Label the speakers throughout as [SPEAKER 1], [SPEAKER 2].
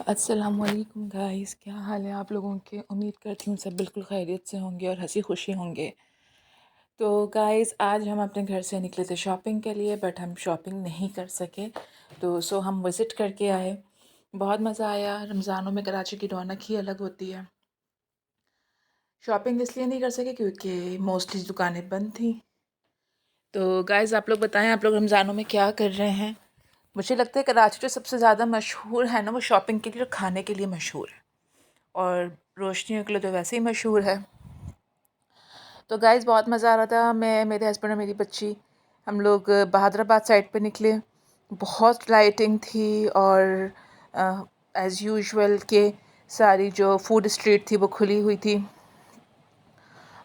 [SPEAKER 1] अस्सलामुअलैकुम गाइस, क्या हाल है आप लोगों के। उम्मीद करती हूँ सब बिल्कुल खैरियत से होंगे और हंसी खुशी होंगे। तो गाइस, आज हम अपने घर से निकले थे शॉपिंग के लिए, बट हम शॉपिंग नहीं कर सके। तो हम विज़िट करके आए। बहुत मज़ा आया। रमज़ानों में कराची की रौनक ही अलग होती है। शॉपिंग इसलिए नहीं कर सके क्योंकि मोस्टली दुकानें बंद थी। तो गाइस, आप लोग बताएं, आप लोग रमज़ानों में क्या कर रहे हैं। मुझे लगता है कराची जो सबसे ज़्यादा मशहूर है ना, वो शॉपिंग के लिए और खाने के लिए मशहूर है, और रोशनियों के लिए तो वैसे ही मशहूर है। तो गाइस, बहुत मज़ा आ रहा था। मैं, मेरे हस्बैंड और मेरी बच्ची, हम लोग बहादुराबाद साइड पे निकले। बहुत लाइटिंग थी और एज़ यूजुअल के सारी जो फूड स्ट्रीट थी वो खुली हुई थी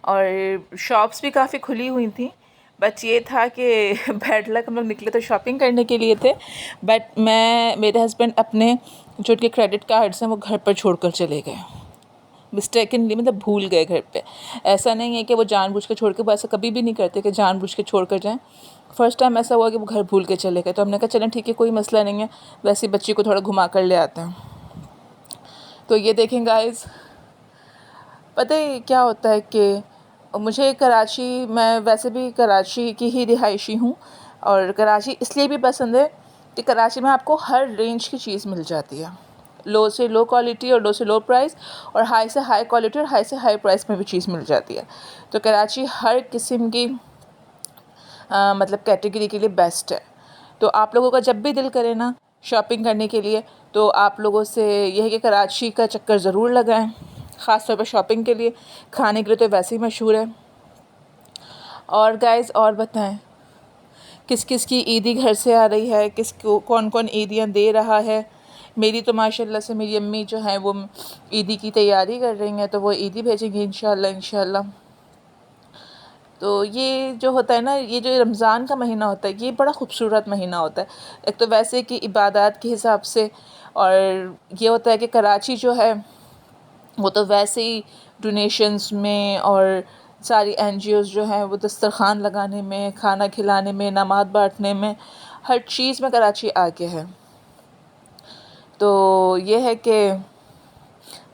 [SPEAKER 1] और शॉप्स भी काफ़ी खुली हुई थी। बट ये था कि बैड लक, हम लोग निकले तो शॉपिंग करने के लिए थे, बट मेरे हस्बैंड अपने जो उनके क्रेडिट कार्ड्स हैं वो घर पर छोड़कर चले गए। मिस्टेकनली, मतलब भूल गए घर पे। ऐसा नहीं है कि वो जानबूझ के छोड़ के, वो ऐसा कभी भी नहीं करते कि जानबूझ के छोड़ कर जाएँ। फ़र्स्ट टाइम ऐसा हुआ कि वो घर भूल के चले गए। तो हमने कहा चलें ठीक है, कोई मसला नहीं है, वैसे बच्ची को थोड़ा घुमा कर ले आते हैं। तो ये देखें गाइस, पता है क्या होता है कि मुझे कराची, मैं वैसे भी कराची की ही रिहायशी हूँ, और कराची इसलिए भी पसंद है कि कराची में आपको हर रेंज की चीज़ मिल जाती है। लो से लो क्वालिटी और लो से लो प्राइस, और हाई से हाई क्वालिटी और हाई से हाई प्राइस में भी चीज़ मिल जाती है। तो कराची हर किस्म की मतलब कैटेगरी के लिए बेस्ट है। तो आप लोगों का जब भी दिल करे ना शॉपिंग करने के लिए, तो आप लोगों से यह है कि कराची का चक्कर ज़रूर लगाएं, ख़ास तौर पर शॉपिंग के लिए। खाने के लिए तो वैसे ही मशहूर है। और गाइस, और बताएं, किस किस की ईदी घर से आ रही है, किसको कौन कौन ईदियाँ दे रहा है। मेरी तो माशाल्लाह से मेरी अम्मी जो हैं वो ईदी की तैयारी कर रही हैं, तो वो ईदी भेजेंगी इंशाल्लाह इंशाल्लाह। तो ये जो होता है ना, ये जो रमज़ान का महीना होता है, ये बड़ा ख़ूबसूरत महीना होता है। एक तो वैसे कि इबादत के हिसाब से, और ये होता है कि कराची जो है वो तो वैसे ही डोनेशंस में और सारी एनजीओज़ जो हैं वो दस्तरखान लगाने में, खाना खिलाने में, इनामात बांटने में, हर चीज़ में कराची आगे है। तो ये है कि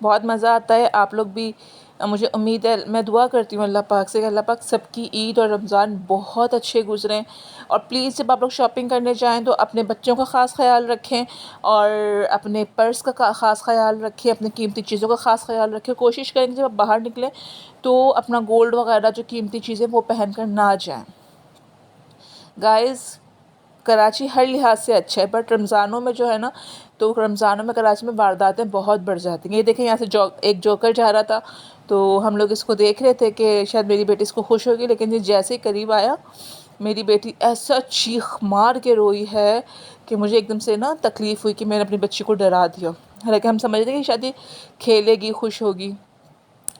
[SPEAKER 1] बहुत मज़ा आता है। आप लोग भी, मुझे उम्मीद है, मैं दुआ करती हूँ अल्लाह पाक से कि अल्लाह पाक सबकी ईद और रमज़ान बहुत अच्छे गुज़रें। और प्लीज़ जब आप लोग शॉपिंग करने जाएं तो अपने बच्चों का ख़ास ख्याल रखें, और अपने पर्स का ख़ास ख्याल रखें, अपनी कीमती चीज़ों का ख़ास ख्याल रखें। कोशिश करें कि जब आप बाहर निकलें तो अपना गोल्ड वगैरह जो कीमती चीज़ें वो पहन कर ना जाएं। गाइस, कराची हर लिहाज से अच्छा है, बट रमज़ानों में जो है ना, तो रमज़ानों में कराची में वारदातें बहुत बढ़ जाती हैं। ये देखें, यहाँ से एक जोकर जा रहा था, तो हम लोग इसको देख रहे थे कि शायद मेरी बेटी इसको खुश होगी, लेकिन ये जैसे ही करीब आया, मेरी बेटी ऐसा चीख मार के रोई है कि मुझे एकदम से ना तकलीफ़ हुई कि मैंने अपनी बच्ची को डरा दिया। हालांकि हम समझ रहे थे कि शायद ये खेलेगी, खुश होगी।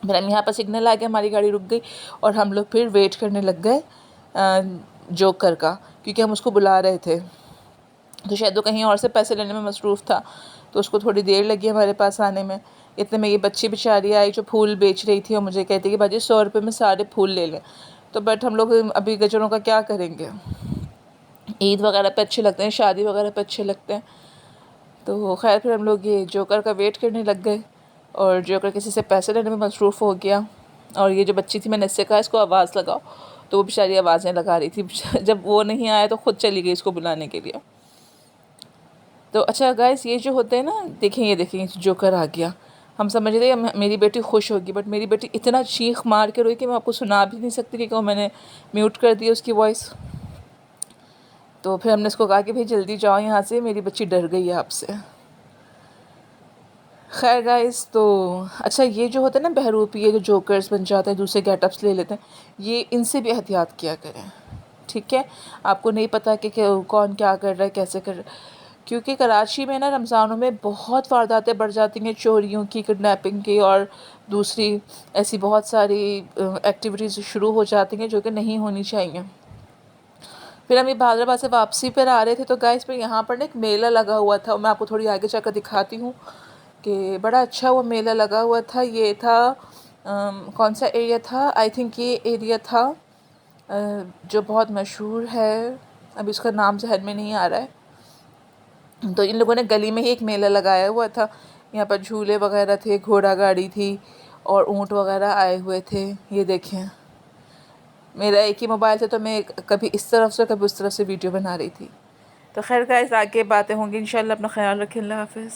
[SPEAKER 1] फिर हम यहाँ पर सिग्नल आ गया, हमारी गाड़ी रुक गई और हम लोग फिर वेट करने लग गए जोकर का, क्योंकि हम उसको बुला रहे थे। तो शायद वो कहीं और से पैसे लेने में मसरूफ़ था, तो उसको थोड़ी देर लगी हमारे पास आने में। इतने में ये बच्ची बेचारी आई जो फूल बेच रही थी, और मुझे कहती कि भाजी 100 रुपये में सारे फूल ले लें। तो बट हम लोग अभी गजरों का क्या करेंगे, ईद वगैरह पे अच्छे लगते हैं, शादी वगैरह पे अच्छे लगते हैं। तो खैर फिर हम लोग ये जोकर का वेट करने लग गए, और जोकर किसी से पैसे लेने में मसरूफ़ हो गया। और ये जो बच्ची थी, मैंने इससे कहा इसको आवाज़ लगाओ, तो वो बेचारी आवाज़ें लगा रही थी। जब वो नहीं आया तो ख़ुद चली गई इसको बुलाने के लिए। तो अच्छा गाइस, ये जो होते हैं ना, देखें ये देखें, जोकर आ गया। हम समझ रहे हैं मेरी बेटी खुश होगी, बट मेरी बेटी इतना चीख मार के रोई कि मैं आपको सुना भी नहीं सकती, क्योंकि मैंने म्यूट कर दी उसकी वॉइस। तो फिर हमने उसको कहा कि भाई जल्दी जाओ यहाँ से, मेरी बच्ची डर गई है आपसे। खैर गाइस, तो अच्छा, ये जो होता है ना बहरूपी, ये जो जोकर्स बन जाते हैं, दूसरे गेटअप्स ले लेते हैं, ये इनसे भी एहतियात किया करें, ठीक है। आपको नहीं पता कि कौन क्या कर रहा है, कैसे कर रहा है। क्योंकि कराची में ना रमज़ानों में बहुत वारदातें बढ़ जाती हैं, चोरियों की, किडनैपिंग की, और दूसरी ऐसी बहुत सारी एक्टिविटीज़ शुरू हो जाती हैं जो कि नहीं होनी चाहिए। फिर हम ये हैदराबाद से वापसी पर आ रहे थे, तो गाइस फिर यहाँ पर ना एक मेला लगा हुआ था, मैं आपको थोड़ी आगे जाकर दिखाती हूँ कि बड़ा अच्छा वो मेला लगा हुआ था। ये था कौन सा एरिया था, आई थिंक ये एरिया था जो बहुत मशहूर है, अभी उसका नाम जहन में नहीं आ रहा है। तो इन लोगों ने गली में ही एक मेला लगाया हुआ था, यहाँ पर झूले वगैरह थे, घोड़ा गाड़ी थी और ऊँट वगैरह आए हुए थे। ये देखें, मेरा एक ही मोबाइल था तो मैं कभी इस तरफ से कभी उस तरफ से वीडियो बना रही थी। तो खैर गाइस, आगे बातें होंगी इंशाल्लाह। अपना ख्याल रखें। अल्लाह हाफ़िज़।